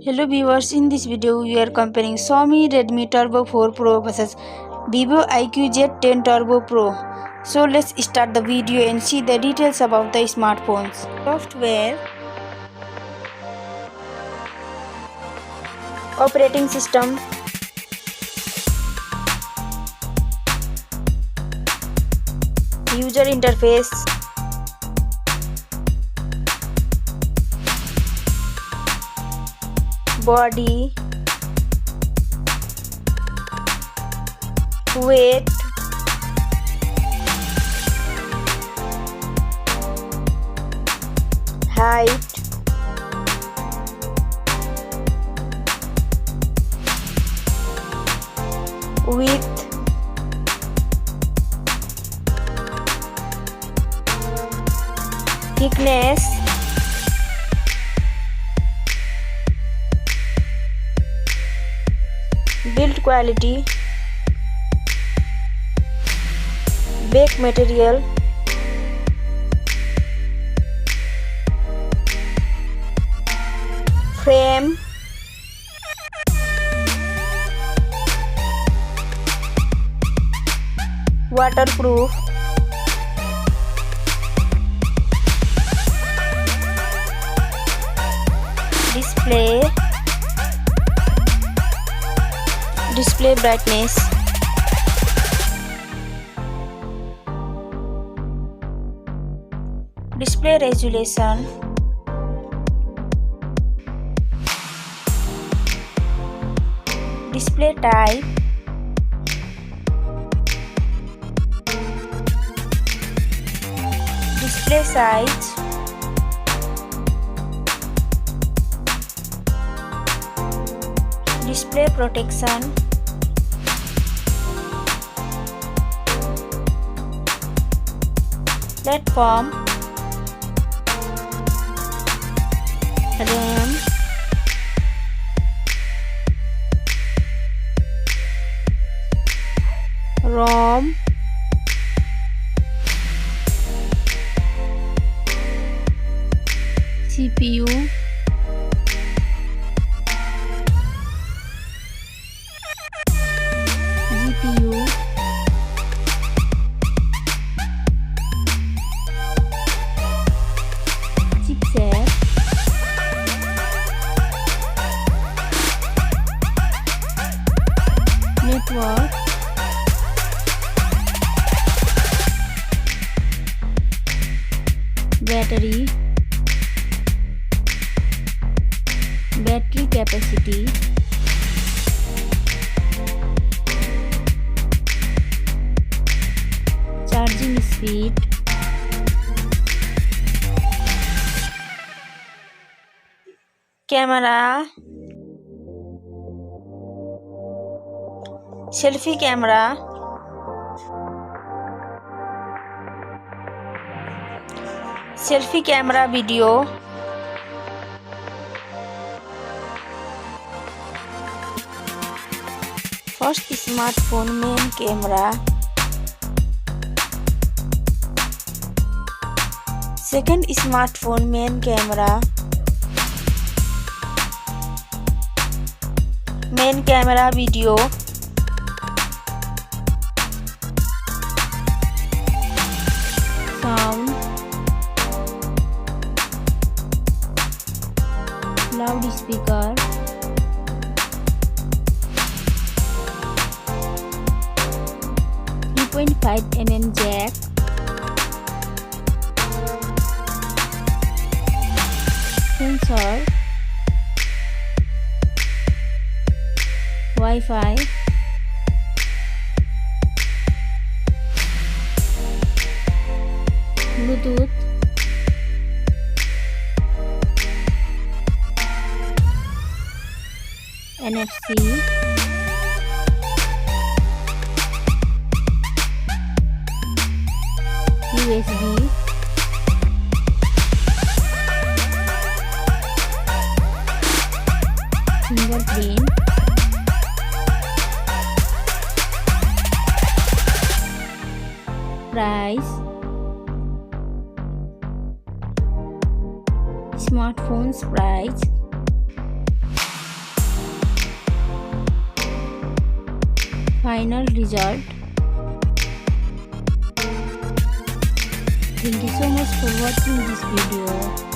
Hello viewers, in this video we are comparing Xiaomi Redmi Turbo 4 Pro versus Vivo iQOO Z10 Turbo Pro. So let's start the video and see the details about the smartphones. Software, operating system, user interface, body, weight, height, width, thickness, build quality, back material, frame, waterproof, display brightness, display resolution, display type, display size, display protection, platform, RAM, ROM, CPU, GPU, chipset, network, battery capacity, charging speed, camera, selfie camera, video, first smartphone main camera, second smartphone main camera, video, sound, loudspeaker, 3.5mm jack, sensor, Wi-Fi, Bluetooth, NFC, USB, fingerprint, price, smartphones price, final result. Thank you so much for watching this video.